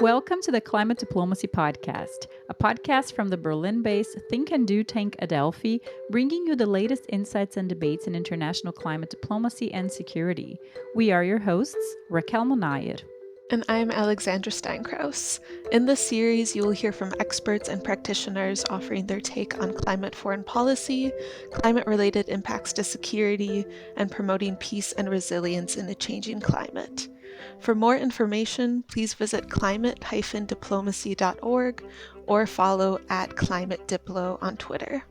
Welcome to the Climate Diplomacy Podcast, a podcast from the Berlin-based Think and Do tank Adelphi, bringing you the latest insights and debates in international climate diplomacy and security. We are your hosts, Raquel Monayer. And I'm Alexandra Steinkraus. In this series, you will hear from experts and practitioners offering their take on climate foreign policy, climate-related impacts to security, and promoting peace and resilience in a changing climate. For more information, please visit climate-diplomacy.org or follow @ClimateDiplo on Twitter.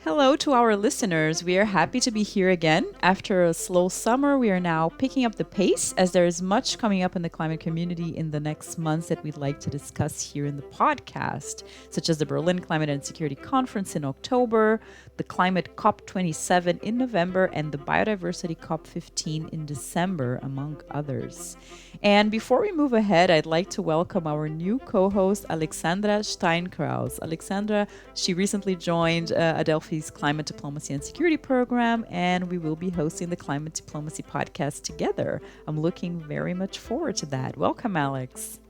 Hello to our listeners. We are happy to be here again. After a slow summer, we are now picking up the pace as there is much coming up in the climate community in the next months that we'd like to discuss here in the podcast, such as the Berlin Climate and Security Conference in October, the Climate COP27 in November, and the Biodiversity COP15 in December, among others. And before we move ahead, I'd like to welcome our new co-host, Alexandra Steinkraus. Alexandra, she recently joined Adelphi's Climate Diplomacy and Security program, and we will be hosting the Climate Diplomacy podcast together. I'm looking very much forward to that. Welcome, Alex.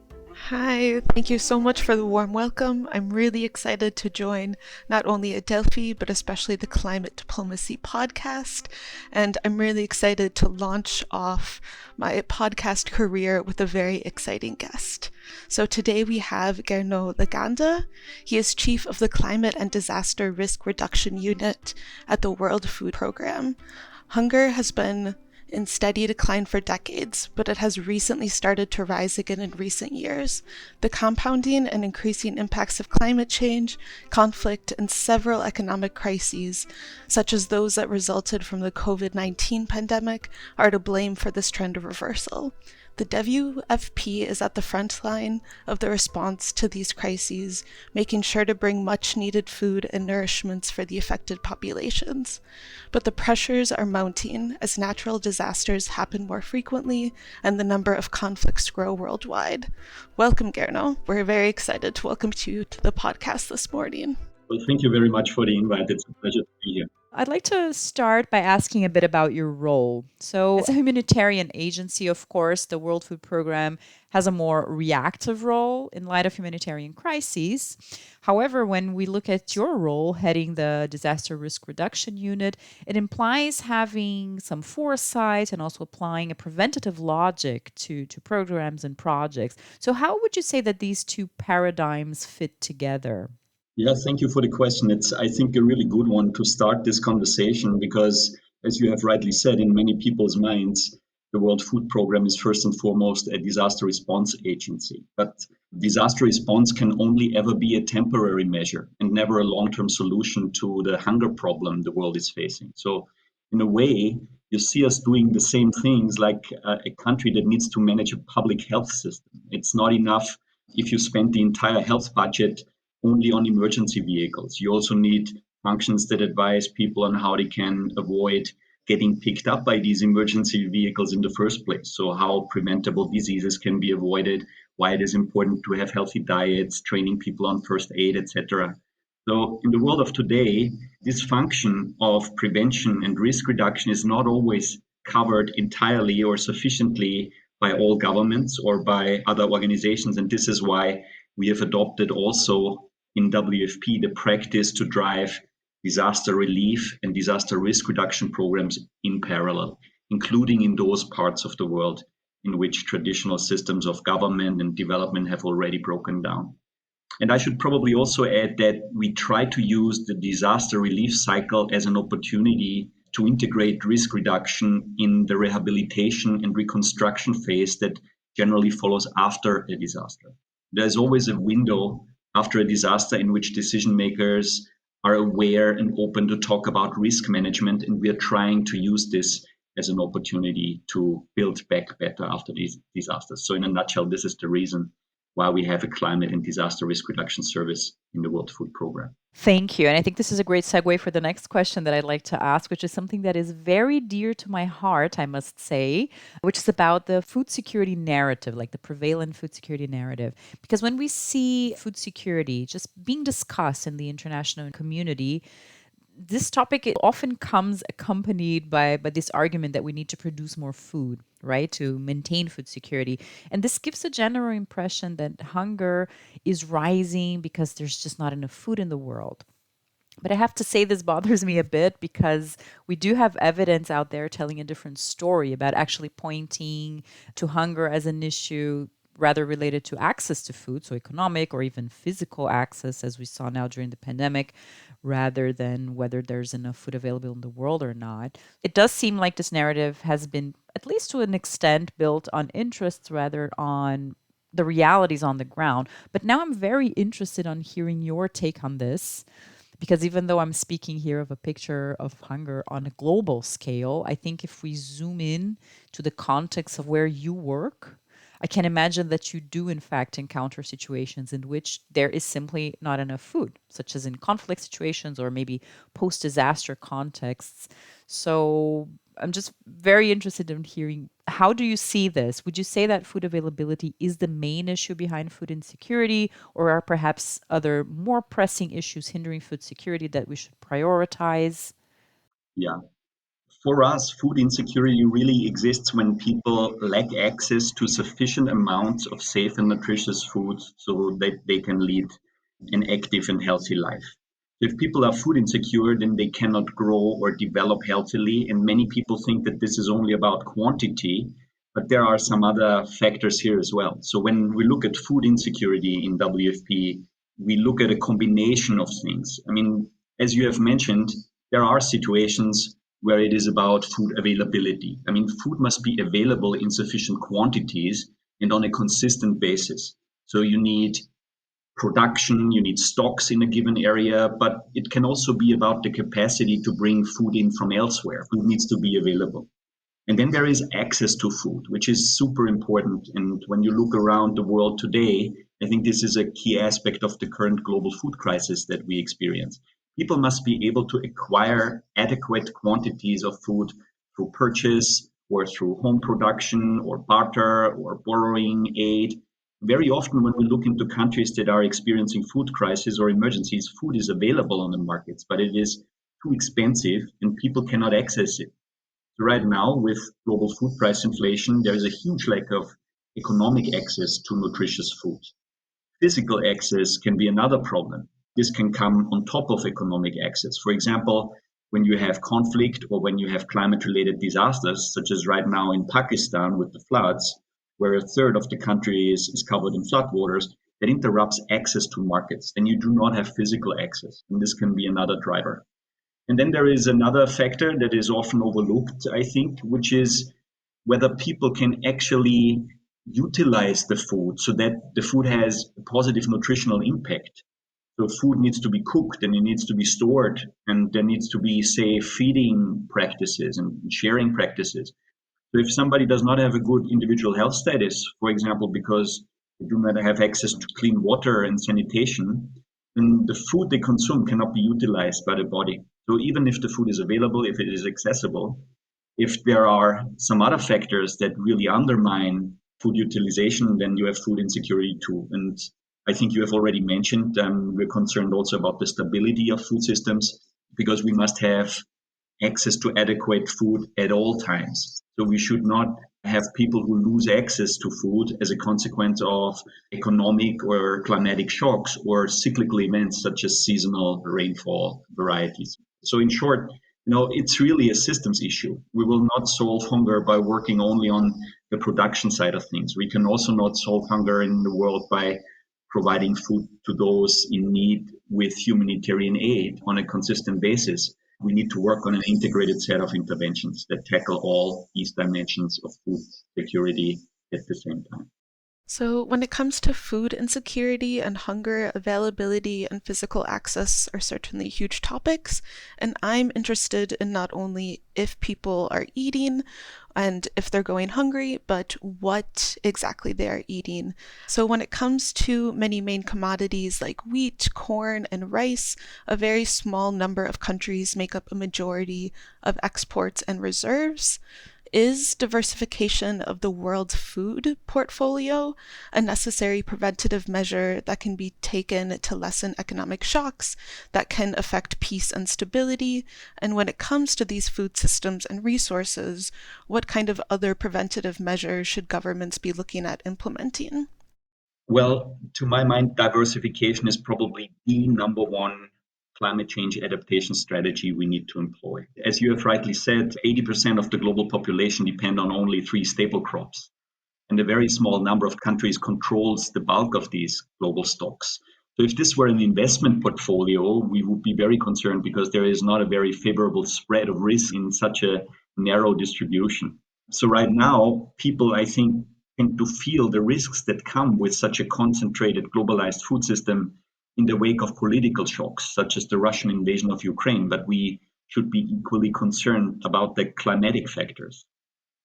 Hi, thank you so much for the warm welcome. I'm really excited to join not only Adelphi, but especially the Climate Diplomacy podcast. And I'm really excited to launch off my podcast career with a very exciting guest. So today we have Gernot Laganda. He is chief of the Climate and Disaster Risk Reduction Unit at the World Food Programme. Hunger has been in steady decline for decades, but it has recently started to rise again in recent years. The compounding and increasing impacts of climate change, conflict, and several economic crises, such as those that resulted from the COVID-19 pandemic, are to blame for this trend of reversal. The WFP is at the front line of the response to these crises, making sure to bring much-needed food and nourishments for the affected populations. But the pressures are mounting as natural disasters happen more frequently and the number of conflicts grow worldwide. Welcome, Gernot. We're very excited to welcome you to the podcast this morning. Well, thank you very much for the invite. It's a pleasure to be here. I'd like to start by asking a bit about your role. So, as a humanitarian agency, of course, the World Food Programme has a more reactive role in light of humanitarian crises. However, when we look at your role heading the Disaster Risk Reduction Unit, it implies having some foresight and also applying a preventative logic to programs and projects. So, how would you say that these two paradigms fit together? Yeah, thank you for the question. It's, I think, a really good one to start this conversation because, as you have rightly said, in many people's minds, the World Food Programme is first and foremost a disaster response agency. But disaster response can only ever be a temporary measure and never a long-term solution to the hunger problem the world is facing. So, in a way, you see us doing the same things like a country that needs to manage a public health system. It's not enough if you spend the entire health budget only on emergency vehicles. You also need functions that advise people on how they can avoid getting picked up by these emergency vehicles in the first place. So how preventable diseases can be avoided, why it is important to have healthy diets, training people on first aid, etc. So in the world of today, this function of prevention and risk reduction is not always covered entirely or sufficiently by all governments or by other organizations. And this is why we have adopted also in WFP the practice to drive disaster relief and disaster risk reduction programs in parallel, including in those parts of the world in which traditional systems of government and development have already broken down. And I should probably also add that we try to use the disaster relief cycle as an opportunity to integrate risk reduction in the rehabilitation and reconstruction phase that generally follows after a disaster. There's always a window after a disaster in which decision makers are aware and open to talk about risk management, and we are trying to use this as an opportunity to build back better after these disasters. So in a nutshell, this is the reason why we have a climate and disaster risk reduction service in the World Food Programme. Thank you. And I think this is a great segue for the next question that I'd like to ask, which is something that is very dear to my heart, I must say, which is about the food security narrative, like the prevalent food security narrative. Because when we see food security just being discussed in the international community, this topic, it often comes accompanied by this argument that we need to produce more food, right, to maintain food security. And this gives a general impression that hunger is rising because there's just not enough food in the world. But I have to say, this bothers me a bit because we do have evidence out there telling a different story about actually pointing to hunger as an issue rather related to access to food, so economic or even physical access, as we saw now during the pandemic, rather than whether there's enough food available in the world or not. It does seem like this narrative has been, at least to an extent, built on interests rather on the realities on the ground. But now I'm very interested on hearing your take on this, because even though I'm speaking here of a picture of hunger on a global scale, I think if we zoom in to the context of where you work, I can imagine that you do, in fact, encounter situations in which there is simply not enough food, such as in conflict situations or maybe post disaster contexts. So I'm just very interested in hearing, how do you see this? Would you say that food availability is the main issue behind food insecurity, or are perhaps other more pressing issues hindering food security that we should prioritize? Yeah. For us, food insecurity really exists when people lack access to sufficient amounts of safe and nutritious food so that they can lead an active and healthy life. If people are food insecure, then they cannot grow or develop healthily. And many people think that this is only about quantity, but there are some other factors here as well. So when we look at food insecurity in WFP, we look at a combination of things. I mean, as you have mentioned, there are situations where it is about food availability. I mean, food must be available in sufficient quantities and on a consistent basis. So you need production, you need stocks in a given area, but it can also be about the capacity to bring food in from elsewhere. Food needs to be available. And then there is access to food, which is super important. And when you look around the world today, I think this is a key aspect of the current global food crisis that we experience. People must be able to acquire adequate quantities of food through purchase or through home production or barter or borrowing aid. Very often, when we look into countries that are experiencing food crises or emergencies, food is available on the markets, but it is too expensive and people cannot access it. So right now, with global food price inflation, there is a huge lack of economic access to nutritious food. Physical access can be another problem. This can come on top of economic access. For example, when you have conflict or when you have climate-related disasters, such as right now in Pakistan with the floods, where a third of the country is covered in floodwaters, that interrupts access to markets. Then you do not have physical access, and this can be another driver. And then there is another factor that is often overlooked, I think, which is whether people can actually utilize the food so that the food has a positive nutritional impact. So food needs to be cooked and it needs to be stored, and there needs to be safe feeding practices and sharing practices. So if somebody does not have a good individual health status, for example, because they do not have access to clean water and sanitation, then the food they consume cannot be utilized by the body. So even if the food is available, if it is accessible, if there are some other factors that really undermine food utilization, then you have food insecurity too. And I think you have already mentioned, we're concerned also about the stability of food systems, because we must have access to adequate food at all times. So we should not have people who lose access to food as a consequence of economic or climatic shocks or cyclical events such as seasonal rainfall varieties. So in short, it's really a systems issue. We will not solve hunger by working only on the production side of things. We can also not solve hunger in the world by providing food to those in need with humanitarian aid on a consistent basis. We need to work on an integrated set of interventions that tackle all these dimensions of food security at the same time. So, when it comes to food insecurity and hunger, availability and physical access are certainly huge topics. And I'm interested in not only if people are eating and if they're going hungry, but what exactly they are eating. So, when it comes to many main commodities like wheat, corn, and rice, a very small number of countries make up a majority of exports and reserves. Is diversification of the world's food portfolio a necessary preventative measure that can be taken to lessen economic shocks that can affect peace and stability? And when it comes to these food systems and resources, what kind of other preventative measures should governments be looking at implementing? Well, to my mind, diversification is probably the number one climate change adaptation strategy we need to employ. As you have rightly said, 80% of the global population depend on only three staple crops. And a very small number of countries controls the bulk of these global stocks. So if this were an investment portfolio, we would be very concerned because there is not a very favorable spread of risk in such a narrow distribution. So right now, people, I think, tend to feel the risks that come with such a concentrated globalized food system in the wake of political shocks, such as the Russian invasion of Ukraine. But we should be equally concerned about the climatic factors.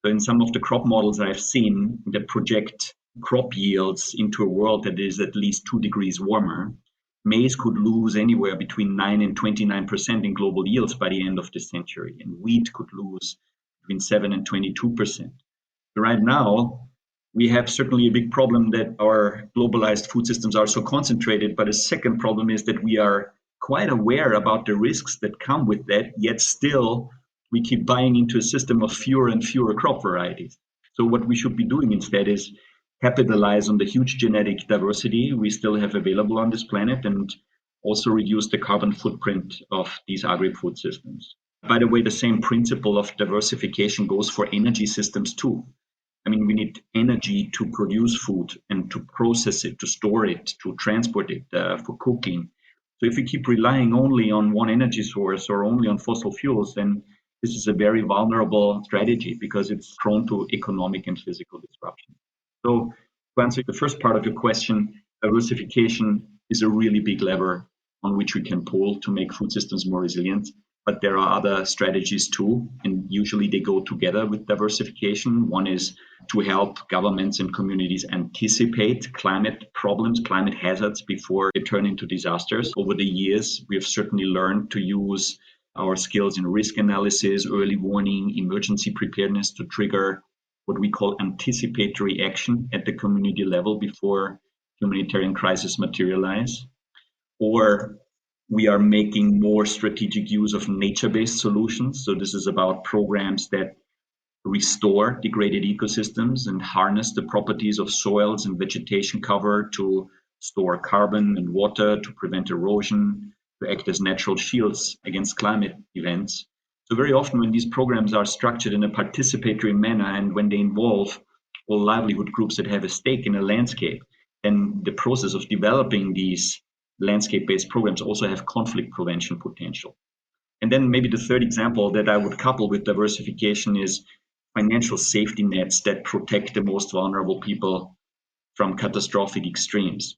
So in some of the crop models I've seen that project crop yields into a world that is at least 2 degrees warmer, maize could lose anywhere between 9 and 29% in global yields by the end of the century, and wheat could lose between 7 and 22%. Right now, we have certainly a big problem that our globalized food systems are so concentrated, but a second problem is that we are quite aware about the risks that come with that, yet still we keep buying into a system of fewer and fewer crop varieties. So what we should be doing instead is capitalize on the huge genetic diversity we still have available on this planet and also reduce the carbon footprint of these agri-food systems. By the way, the same principle of diversification goes for energy systems too. I mean, we need energy to produce food and to process it, to store it, to transport it for cooking. So if we keep relying only on one energy source or only on fossil fuels, then this is a very vulnerable strategy because it's prone to economic and physical disruption. So to answer the first part of your question, diversification is a really big lever on which we can pull to make food systems more resilient. But there are other strategies too, and usually they go together with diversification. One is to help governments and communities anticipate climate problems, climate hazards before they turn into disasters. Over the years, we have certainly learned to use our skills in risk analysis, early warning, emergency preparedness to trigger what we call anticipatory action at the community level before humanitarian crises materialize. Or we are making more strategic use of nature-based solutions. So this is about programs that restore degraded ecosystems and harness the properties of soils and vegetation cover to store carbon and water, to prevent erosion, to act as natural shields against climate events. So very often when these programs are structured in a participatory manner and when they involve all livelihood groups that have a stake in a landscape, then the process of developing these landscape-based programs also have conflict prevention potential. And then maybe the third example that I would couple with diversification is financial safety nets that protect the most vulnerable people from catastrophic extremes.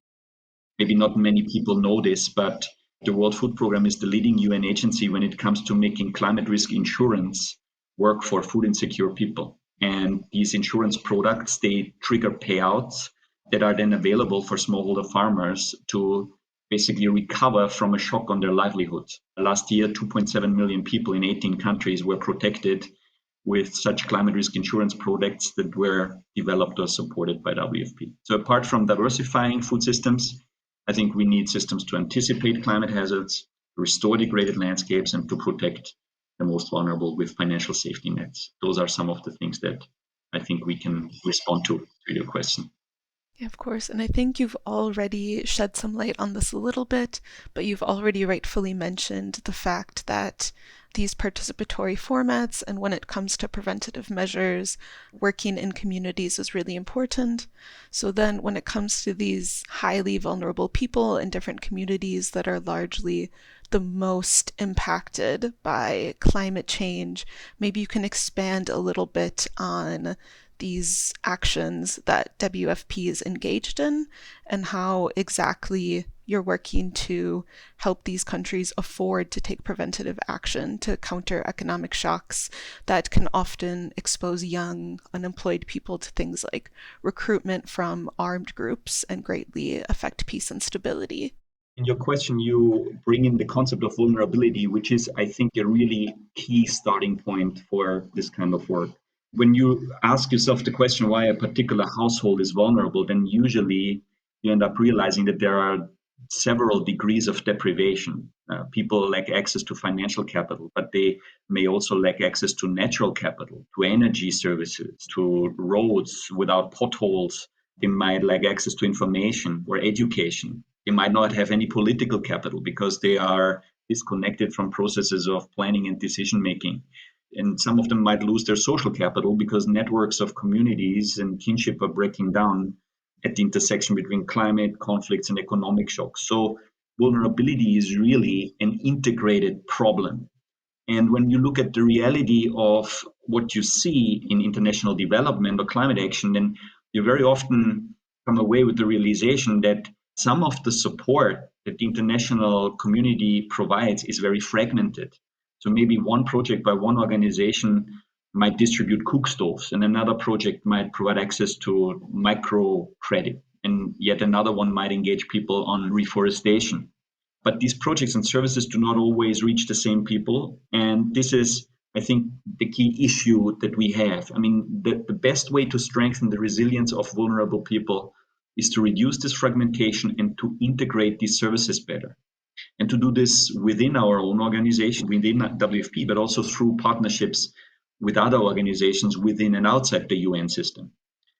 Maybe not many people know this, but the World Food Programme is the leading UN agency when it comes to making climate risk insurance work for food insecure people. And these insurance products, they trigger payouts that are then available for smallholder farmers to basically recover from a shock on their livelihoods. Last year, 2.7 million people in 18 countries were protected with such climate risk insurance products that were developed or supported by WFP. So apart from diversifying food systems, I think we need systems to anticipate climate hazards, restore degraded landscapes, and to protect the most vulnerable with financial safety nets. Those are some of the things that I think we can respond to your question. Yeah, of course. And I think you've already shed some light on this a little bit, but you've already rightfully mentioned the fact that these participatory formats and when it comes to preventative measures, working in communities is really important. So then when it comes to these highly vulnerable people in different communities that are largely the most impacted by climate change, maybe you can expand a little bit on these actions that WFP is engaged in and how exactly you're working to help these countries afford to take preventative action to counter economic shocks that can often expose young, unemployed people to things like recruitment from armed groups and greatly affect peace and stability. In your question, you bring in the concept of vulnerability, which is, I think, a really key starting point for this kind of work. When you ask yourself the question why a particular household is vulnerable, then usually you end up realizing that there are several degrees of deprivation. People lack access to financial capital, but they may also lack access to natural capital, to energy services, to roads without potholes. They might lack access to information or education. They might not have any political capital because they are disconnected from processes of planning and decision making. And some of them might lose their social capital because networks of communities and kinship are breaking down at the intersection between climate, conflicts, and economic shocks. So vulnerability is really an integrated problem. And when you look at the reality of what you see in international development or climate action, then you very often come away with the realization that some of the support that the international community provides is very fragmented. So maybe one project by one organization might distribute cook stoves, and another project might provide access to microcredit, and yet another one might engage people on reforestation. But these projects and services do not always reach the same people. And this is, I think, the key issue that we have. I mean, the best way to strengthen the resilience of vulnerable people is to reduce this fragmentation and to integrate these services better. And to do this within our own organization, within WFP, but also through partnerships with other organizations within and outside the UN system.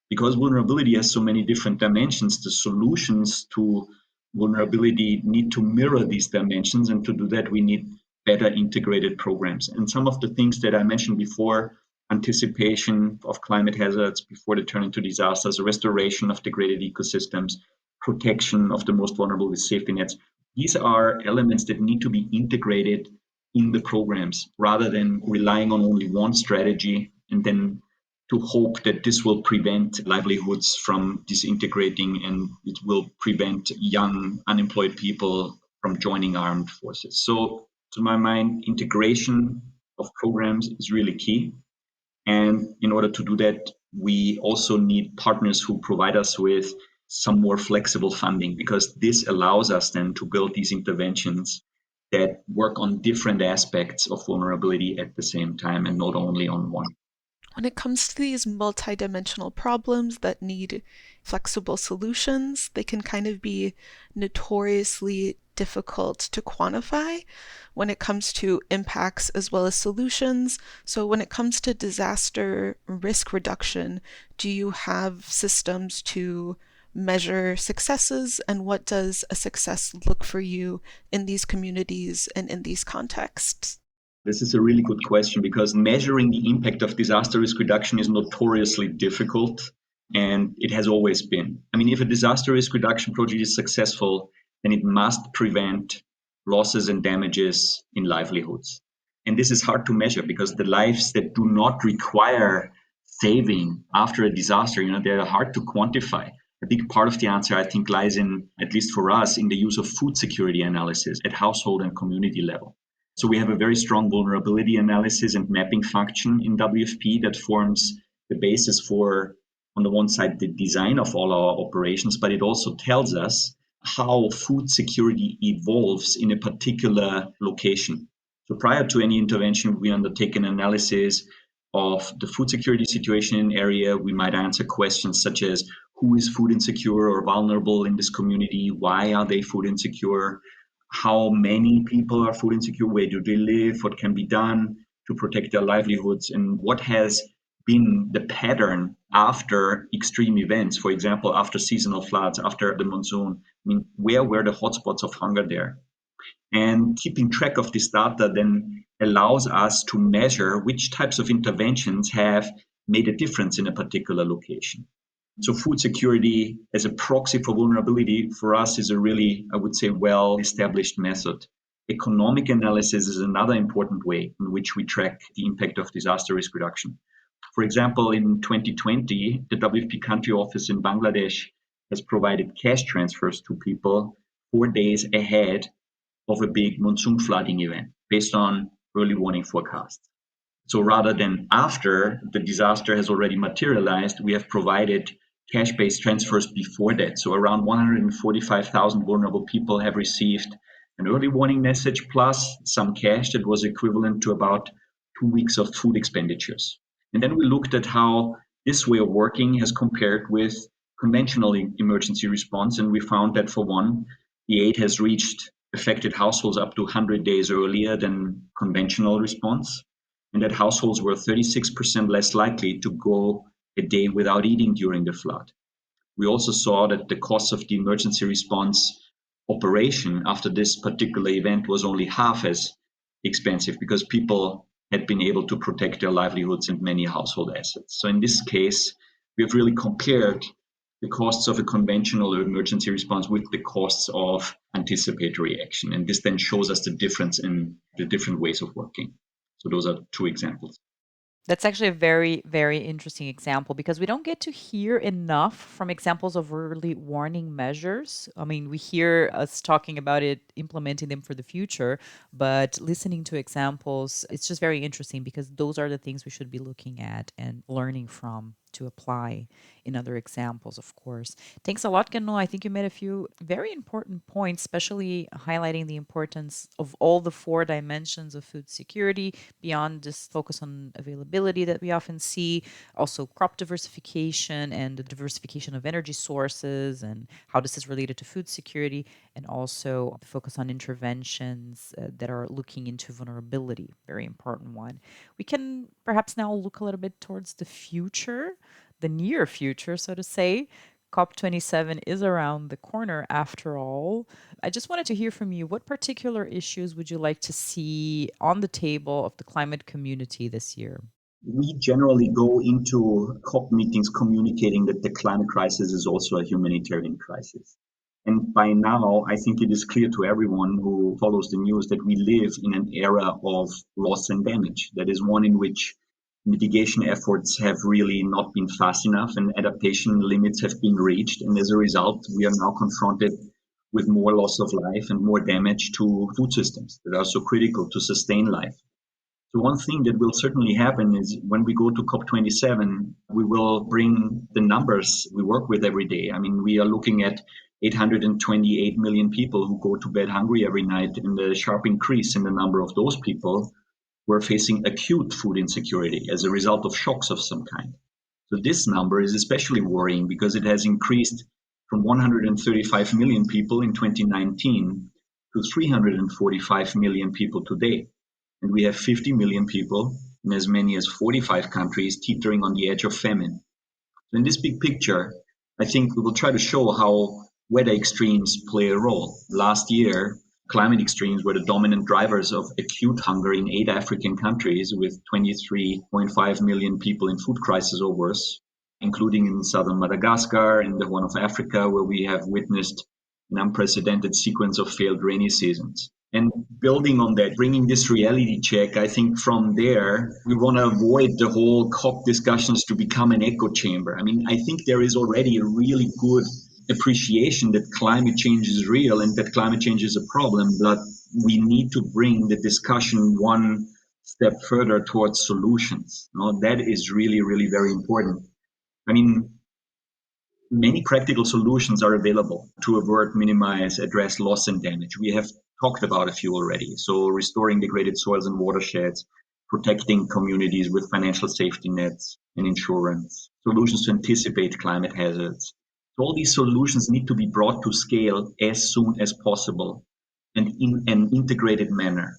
Because vulnerability has so many different dimensions, the solutions to vulnerability need to mirror these dimensions. And to do that, we need better integrated programs. And some of the things that I mentioned before, anticipation of climate hazards before they turn into disasters, restoration of degraded ecosystems, protection of the most vulnerable with safety nets, these are elements that need to be integrated in the programs rather than relying on only one strategy and then to hope that this will prevent livelihoods from disintegrating and it will prevent young unemployed people from joining armed forces. So to my mind, integration of programs is really key. And in order to do that, we also need partners who provide us with some more flexible funding, because this allows us then to build these interventions that work on different aspects of vulnerability at the same time and not only on one. When it comes to these multidimensional problems that need flexible solutions, they can kind of be notoriously difficult to quantify when it comes to impacts as well as solutions. So when it comes to disaster risk reduction, do you have systems to measure successes, and what does a success look for you in these communities and in these contexts? This is a really good question, because measuring the impact of disaster risk reduction is notoriously difficult, and it has always been. I mean, if a disaster risk reduction project is successful, then it must prevent losses and damages in livelihoods. And this is hard to measure because the lives that do not require saving after a disaster, they're hard to quantify. A big part of the answer, I think, lies in, at least for us, in the use of food security analysis at household and community level. So we have a very strong vulnerability analysis and mapping function in WFP that forms the basis for, on the one side, the design of all our operations, but it also tells us how food security evolves in a particular location. So prior to any intervention, we undertake an analysis of the food security situation in an area. We might answer questions such as, who is food insecure or vulnerable in this community? Why are they food insecure? How many people are food insecure? Where do they live? What can be done to protect their livelihoods? And what has been the pattern after extreme events? For example, after seasonal floods, after the monsoon. I mean, where were the hotspots of hunger there? And keeping track of this data then allows us to measure which types of interventions have made a difference in a particular location. So food security as a proxy for vulnerability for us is a really, I would say, well-established method. Economic analysis is another important way in which we track the impact of disaster risk reduction. For example, in 2020, the WFP country office in Bangladesh has provided cash transfers to people 4 days ahead of a big monsoon flooding event based on early warning forecasts. So rather than after the disaster has already materialized, we have provided cash-based transfers before that. So around 145,000 vulnerable people have received an early warning message plus some cash that was equivalent to about 2 weeks of food expenditures. And then we looked at how this way of working has compared with conventional emergency response. And we found that, for one, the aid has reached affected households up to 100 days earlier than conventional response, and that households were 36% less likely to go a day without eating during the flood. We also saw that the cost of the emergency response operation after this particular event was only half as expensive because people had been able to protect their livelihoods and many household assets. So in this case, we have really compared the costs of a conventional emergency response with the costs of anticipatory action. And this then shows us the difference in the different ways of working. So those are two examples. That's actually a very, very interesting example because we don't get to hear enough from examples of early warning measures. I mean, we hear us talking about it, implementing them for the future, but listening to examples, it's just very interesting because those are the things we should be looking at and learning from to apply in other examples, of course. Thanks a lot, Gernot. I think you made a few very important points, especially highlighting the importance of all the four dimensions of food security beyond just focus on availability that we often see, also crop diversification and the diversification of energy sources and how this is related to food security, and also the focus on interventions that are looking into vulnerability, very important one. We can perhaps now look a little bit towards the future, the near future, so to say. COP27 is around the corner after all. I just wanted to hear from you. What particular issues would you like to see on the table of the climate community this year? We generally go into COP meetings communicating that the climate crisis is also a humanitarian crisis. And by now, I think it is clear to everyone who follows the news that we live in an era of loss and damage. That is one in which mitigation efforts have really not been fast enough and adaptation limits have been reached. And as a result, we are now confronted with more loss of life and more damage to food systems that are so critical to sustain life. So one thing that will certainly happen is when we go to COP27, we will bring the numbers we work with every day. I mean, we are looking at 828 million people who go to bed hungry every night, and the sharp increase in the number of those people who are facing acute food insecurity as a result of shocks of some kind. So this number is especially worrying because it has increased from 135 million people in 2019 to 345 million people today. And we have 50 million people in as many as 45 countries teetering on the edge of famine. So in this big picture, I think we will try to show how weather extremes play a role. Last year, climate extremes were the dominant drivers of acute hunger in 8 African countries with 23.5 million people in food crisis or worse, including in southern Madagascar and the Horn of Africa, where we have witnessed an unprecedented sequence of failed rainy seasons. And building on that, bringing this reality check, I think from there, we want to avoid the whole COP discussions to become an echo chamber. I mean, I think there is already a really good appreciation that climate change is real and that climate change is a problem, but we need to bring the discussion one step further towards solutions. That is really, really very important. I mean, many practical solutions are available to avert, minimize, address loss and damage. We have talked about a few already. So restoring degraded soils and watersheds, protecting communities with financial safety nets and insurance, solutions to anticipate climate hazards. So all these solutions need to be brought to scale as soon as possible and in an integrated manner.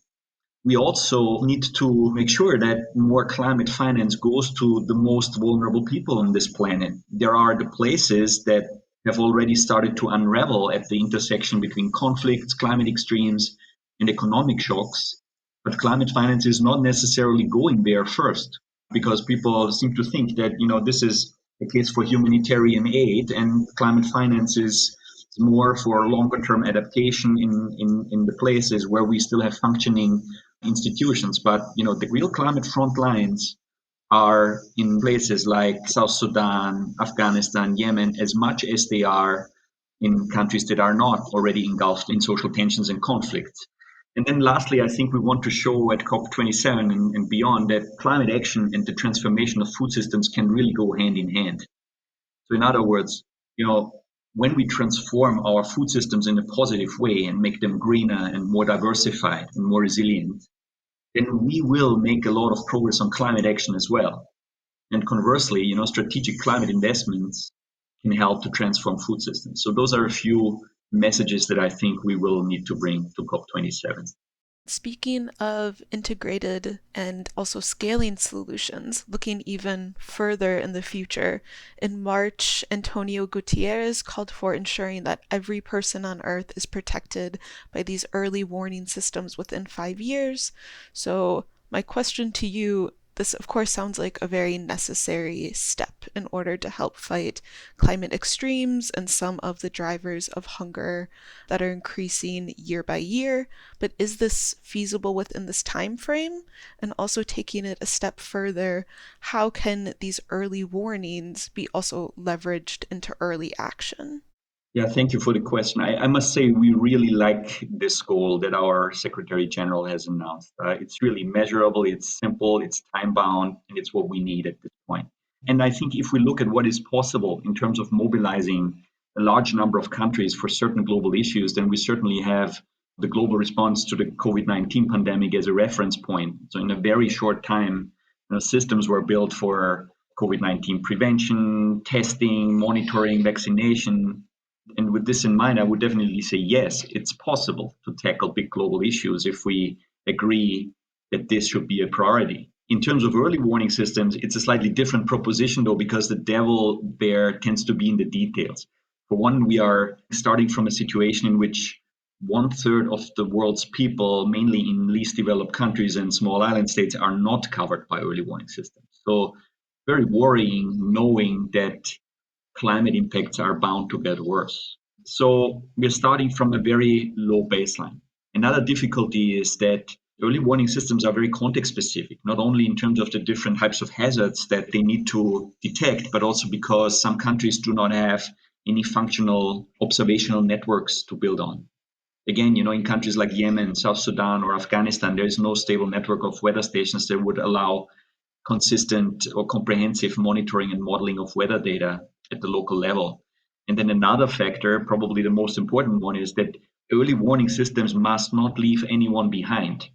We also need to make sure that more climate finance goes to the most vulnerable people on this planet. There are the places that have already started to unravel at the intersection between conflicts, climate extremes, and economic shocks. But climate finance is not necessarily going there first, because people seem to think that, this is a case for humanitarian aid and climate finance is more for longer term adaptation in the places where we still have functioning institutions. But the real climate front lines are in places like South Sudan, Afghanistan, Yemen, as much as they are in countries that are not already engulfed in social tensions and conflicts. And then lastly, I think we want to show at COP27 and beyond that climate action and the transformation of food systems can really go hand in hand. So in other words, when we transform our food systems in a positive way and make them greener and more diversified and more resilient, then we will make a lot of progress on climate action as well. And conversely, strategic climate investments can help to transform food systems. So those are a few messages that I think we will need to bring to COP27. Speaking of integrated and also scaling solutions, looking even further in the future, in March, Antonio Gutierrez called for ensuring that every person on Earth is protected by these early warning systems within 5 years. So, my question to you, this of course sounds like a very necessary step in order to help fight climate extremes and some of the drivers of hunger that are increasing year by year. But is this feasible within this time frame? And also taking it a step further, how can these early warnings be also leveraged into early action? Yeah, thank you for the question. I must say we really like this goal that our Secretary General has announced. It's really measurable, it's simple, it's time bound, and it's what we need at this point. And I think if we look at what is possible in terms of mobilizing a large number of countries for certain global issues, then we certainly have the global response to the COVID-19 pandemic as a reference point. So in a very short time, systems were built for COVID-19 prevention, testing, monitoring, vaccination. And with this in mind, I would definitely say, yes, it's possible to tackle big global issues if we agree that this should be a priority. In terms of early warning systems, it's a slightly different proposition, though, because the devil there tends to be in the details. For one, we are starting from a situation in which 1/3 of the world's people, mainly in least developed countries and small island states, are not covered by early warning systems. So very worrying knowing that climate impacts are bound to get worse. So we're starting from a very low baseline. Another difficulty is that early warning systems are very context specific, not only in terms of the different types of hazards that they need to detect, but also because some countries do not have any functional observational networks to build on. Again, in countries like Yemen, South Sudan, or Afghanistan, there is no stable network of weather stations that would allow consistent or comprehensive monitoring and modeling of weather data at the local level. And then another factor, probably the most important one, is that early warning systems must not leave anyone behind.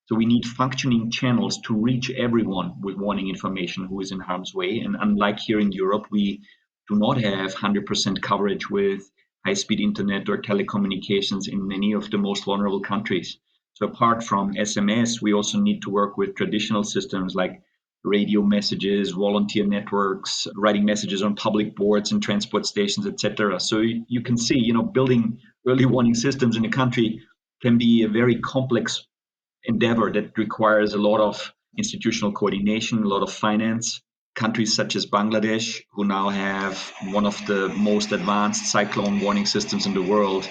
So we need functioning channels to reach everyone with warning information who is in harm's way. And unlike here in Europe, we do not have 100% coverage with high-speed internet or telecommunications in many of the most vulnerable countries. So apart from SMS, we also need to work with traditional systems like radio messages, volunteer networks, writing messages on public boards and transport stations, etc. So you can see, building early warning systems in a country can be a very complex endeavor that requires a lot of institutional coordination, a lot of finance. Countries such as Bangladesh, who now have one of the most advanced cyclone warning systems in the world,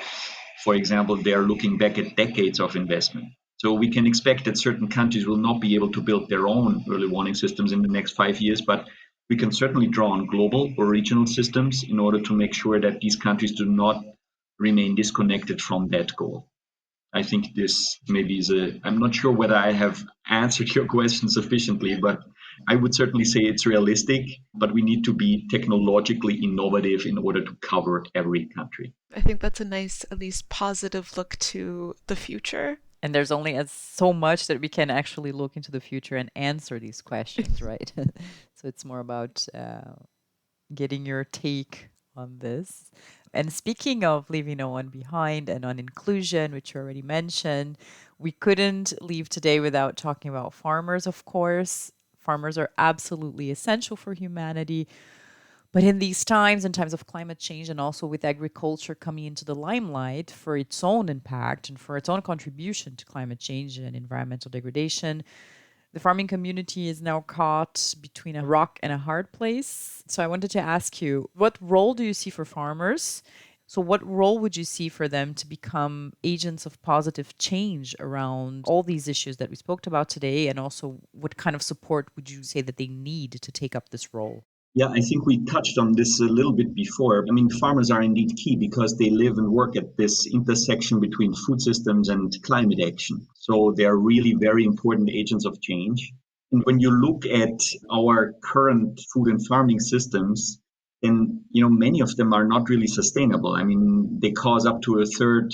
for example, they're looking back at decades of investment. So we can expect that certain countries will not be able to build their own early warning systems in the next 5 years, but we can certainly draw on global or regional systems in order to make sure that these countries do not remain disconnected from that goal. I think this maybe I'm not sure whether I have answered your question sufficiently, but I would certainly say it's realistic, but we need to be technologically innovative in order to cover every country. I think that's a nice, at least positive look to the future. And there's only so much that we can actually look into the future and answer these questions, right? So it's more about getting your take on this. And speaking of leaving no one behind and on inclusion, which you already mentioned, we couldn't leave today without talking about farmers, of course. Farmers are absolutely essential for humanity. But in these times, in times of climate change, and also with agriculture coming into the limelight for its own impact and for its own contribution to climate change and environmental degradation, the farming community is now caught between a rock and a hard place. So I wanted to ask you, what role do you see for farmers? So what role would you see for them to become agents of positive change around all these issues that we spoke about today? And also, what kind of support would you say that they need to take up this role? Yeah, I think we touched on this a little bit before. I mean, farmers are indeed key because they live and work at this intersection between food systems and climate action. So they're really very important agents of change. And when you look at our current food and farming systems, then, many of them are not really sustainable. I mean, they cause up to 1/3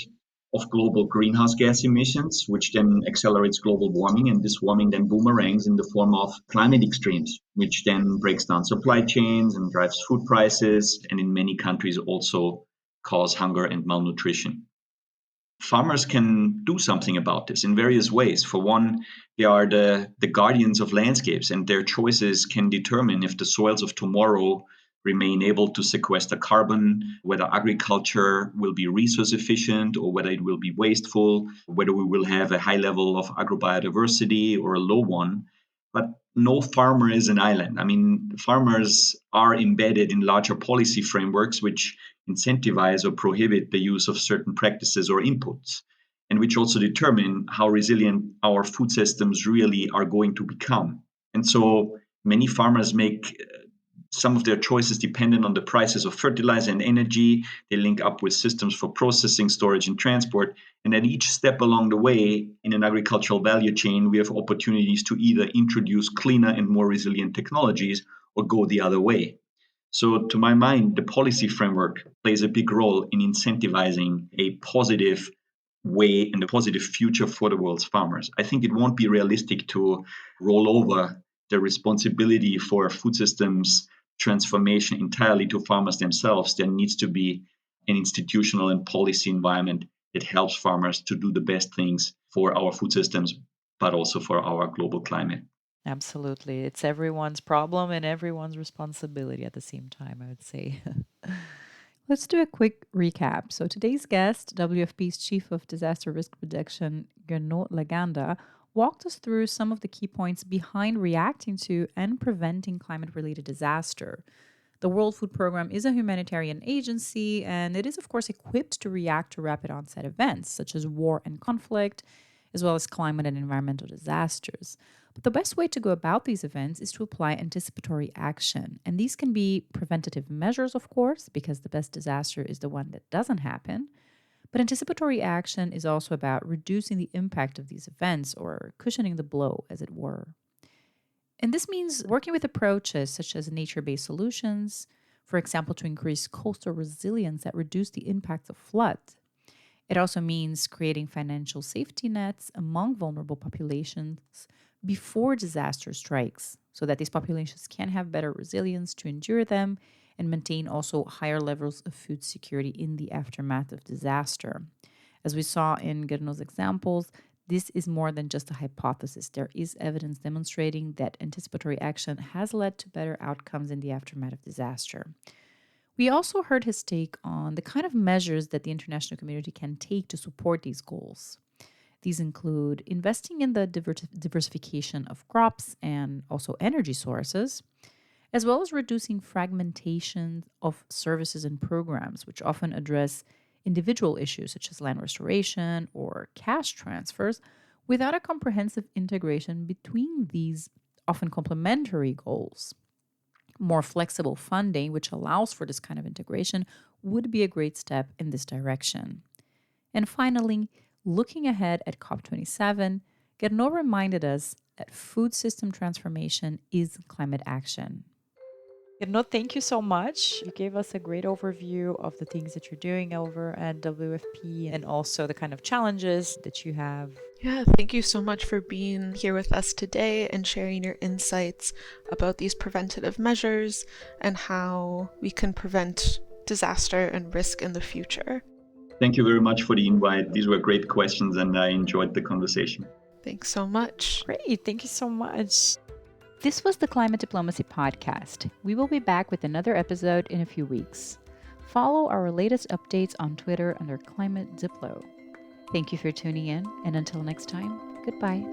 of global greenhouse gas emissions, which then accelerates global warming. And this warming then boomerangs in the form of climate extremes, which then breaks down supply chains and drives food prices, and in many countries also cause hunger and malnutrition. Farmers can do something about this in various ways. For one, they are the guardians of landscapes, and their choices can determine if the soils of tomorrow remain able to sequester carbon, whether agriculture will be resource efficient or whether it will be wasteful, whether we will have a high level of agrobiodiversity or a low one. But no farmer is an island. I mean, farmers are embedded in larger policy frameworks which incentivize or prohibit the use of certain practices or inputs, and which also determine how resilient our food systems really are going to become. And so many farmers make some of their choices dependent on the prices of fertilizer and energy. They link up with systems for processing, storage, and transport. And at each step along the way in an agricultural value chain, we have opportunities to either introduce cleaner and more resilient technologies or go the other way. So to my mind, the policy framework plays a big role in incentivizing a positive way and a positive future for the world's farmers. I think it won't be realistic to roll over the responsibility for food systems transformation entirely to farmers themselves. There needs to be an institutional and policy environment that helps farmers to do the best things for our food systems, but also for our global climate. Absolutely. It's everyone's problem and everyone's responsibility at the same time, I would say. Let's do a quick recap. So today's guest, WFP's Chief of Disaster Risk Reduction, Gernot Laganda, walked us through some of the key points behind reacting to and preventing climate-related disaster. The World Food Programme is a humanitarian agency, and it is, of course, equipped to react to rapid onset events such as war and conflict, as well as climate and environmental disasters. But the best way to go about these events is to apply anticipatory action. And these can be preventative measures, of course, because the best disaster is the one that doesn't happen. But anticipatory action is also about reducing the impact of these events or cushioning the blow, as it were. And this means working with approaches such as nature-based solutions, for example, to increase coastal resilience that reduce the impacts of flood. It also means creating financial safety nets among vulnerable populations before disaster strikes, so that these populations can have better resilience to endure them and maintain also higher levels of food security in the aftermath of disaster. As we saw in Gernot's examples, this is more than just a hypothesis. There is evidence demonstrating that anticipatory action has led to better outcomes in the aftermath of disaster. We also heard his take on the kind of measures that the international community can take to support these goals. These include investing in the diversification of crops and also energy sources, as well as reducing fragmentation of services and programs, which often address individual issues such as land restoration or cash transfers, without a comprehensive integration between these often complementary goals. More flexible funding, which allows for this kind of integration, would be a great step in this direction. And finally, looking ahead at COP27, Gernot reminded us that food system transformation is climate action. Gernot, thank you so much. You gave us a great overview of the things that you're doing over at WFP and also the kind of challenges that you have. Yeah, thank you so much for being here with us today and sharing your insights about these preventative measures and how we can prevent disaster and risk in the future. Thank you very much for the invite. These were great questions and I enjoyed the conversation. Thanks so much. Great. Thank you so much. This was the Climate Diplomacy Podcast. We will be back with another episode in a few weeks. Follow our latest updates on Twitter under Climate Diplo. Thank you for tuning in, and until next time, goodbye.